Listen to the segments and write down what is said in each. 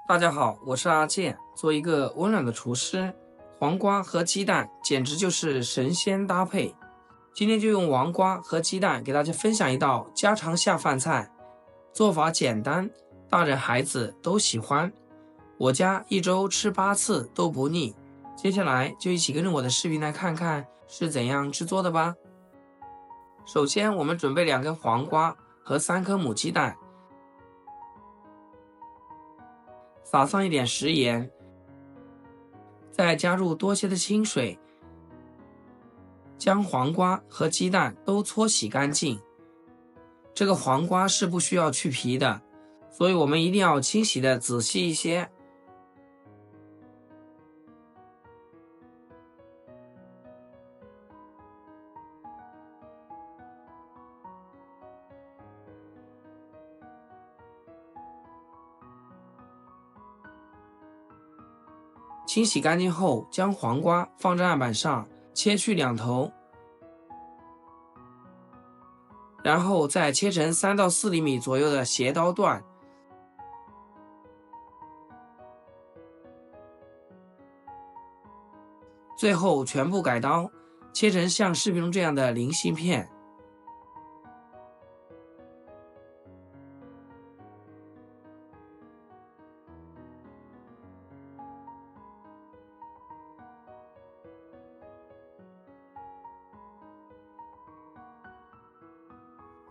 大家好，我是阿健。做一个温暖的厨师，黄瓜和鸡蛋简直就是神仙搭配。今天就用黄瓜和鸡蛋给大家分享一道家常下饭菜，做法简单，大人孩子都喜欢。我家一周吃8次都不腻。接下来就一起跟着我的视频来看看是怎样制作的吧。首先，我们准备2根黄瓜和3颗母鸡蛋。撒上一点食盐，再加入多些的清水，将黄瓜和鸡蛋都搓洗干净。这个黄瓜是不需要去皮的，所以我们一定要清洗的仔细一些。清洗干净后，将黄瓜放在案板上，切去2头，然后再切成3到4厘米左右的斜刀段。最后全部改刀，切成像视频中这样的菱形片。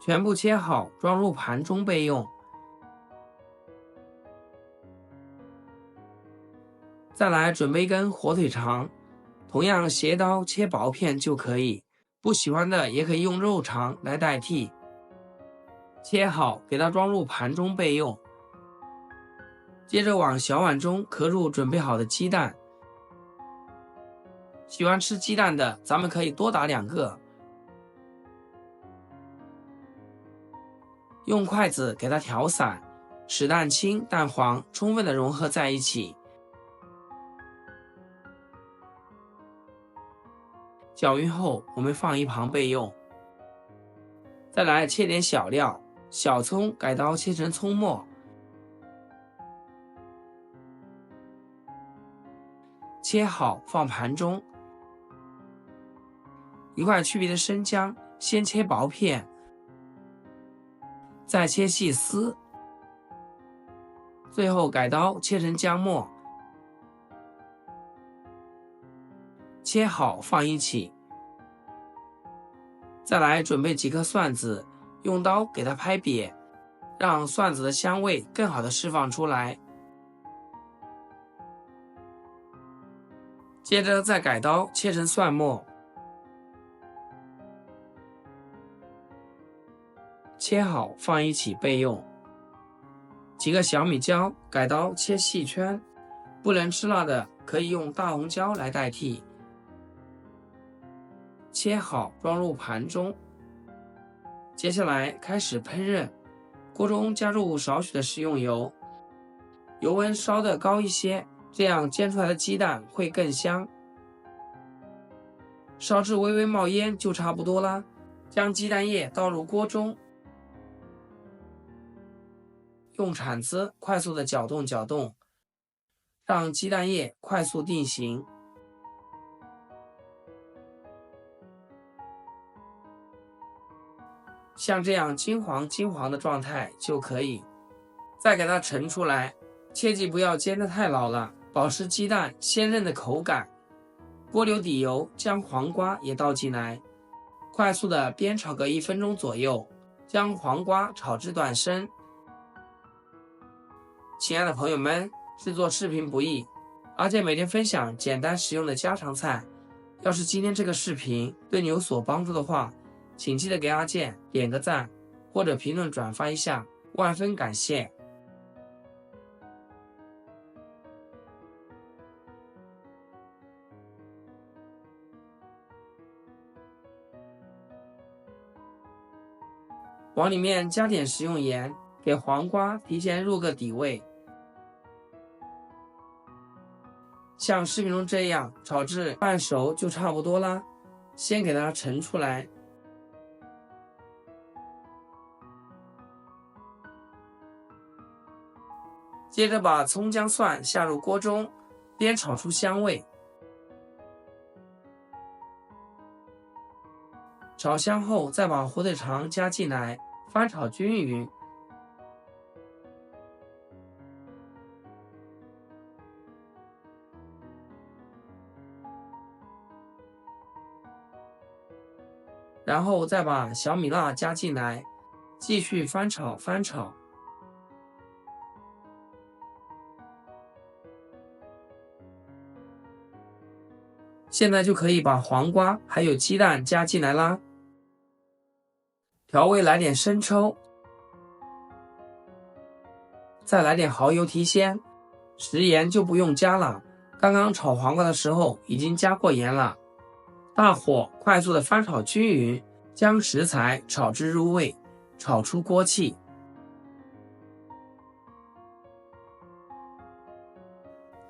全部切好，装入盘中备用。再来准备一根火腿肠，同样斜刀切薄片就可以，不喜欢的也可以用肉肠来代替。切好，给它装入盘中备用。接着往小碗中磕入准备好的鸡蛋，喜欢吃鸡蛋的，咱们可以多打2个。用筷子给它调散，使蛋清、蛋黄充分的融合在一起。搅匀后，我们放一旁备用。再来切点小料，小葱改刀切成葱末，切好放盘中。1块去皮的生姜，先切薄片，再切细丝，最后改刀切成姜末，切好放一起。再来准备几颗蒜子，用刀给它拍瘪，让蒜子的香味更好的释放出来。接着再改刀切成蒜末，切好放一起备用。几个小米椒改刀切细圈，不能吃辣的可以用大红椒来代替。切好装入盘中。接下来开始烹饪，锅中加入少许的食用油，油温烧得高一些，这样煎出来的鸡蛋会更香。烧至微微冒烟就差不多啦。将鸡蛋液倒入锅中，用铲子快速的搅动搅动，让鸡蛋液快速定型。像这样金黄金黄的状态就可以。再给它盛出来，切记不要煎得太老了，保持鸡蛋鲜嫩的口感。锅留底油，将黄瓜也倒进来，快速的煸炒个1分钟左右，将黄瓜炒至断生。亲爱的朋友们，制作视频不易，阿健每天分享简单实用的家常菜。要是今天这个视频对你有所帮助的话，请记得给阿健点个赞，或者评论转发一下，万分感谢。往里面加点食用盐，给黄瓜提前入个底味。像视频中这样炒至半熟就差不多啦。先给它盛出来，接着把葱姜蒜下入锅中，煸炒出香味。炒香后，再把火腿肠加进来，翻炒均匀。然后再把小米辣加进来，继续翻炒。现在就可以把黄瓜还有鸡蛋加进来啦。调味来点生抽，再来点蚝油提鲜，食盐就不用加了，刚刚炒黄瓜的时候已经加过盐了。大火快速的翻炒均匀，将食材炒至入味，炒出锅气。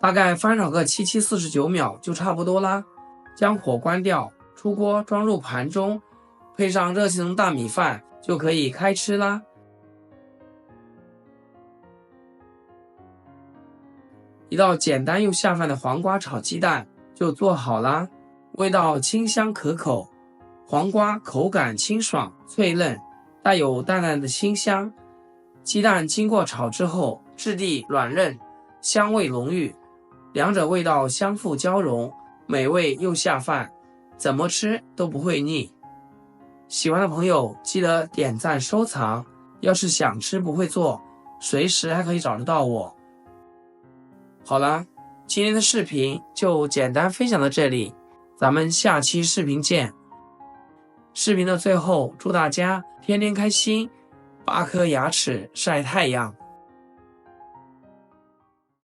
大概翻炒个749秒就差不多啦，将火关掉，出锅装入盘中，配上热气腾大米饭就可以开吃啦。一道简单又下饭的黄瓜炒鸡蛋就做好啦，味道清香可口，黄瓜口感清爽脆嫩，带有淡淡的清香。鸡蛋经过炒之后，质地软嫩，香味浓郁，两者味道相互交融，美味又下饭，怎么吃都不会腻。喜欢的朋友记得点赞收藏，要是想吃不会做，随时还可以找得到我。好了，今天的视频就简单分享到这里，咱们下期视频见。视频的最后，祝大家天天开心，8颗牙齿晒太阳。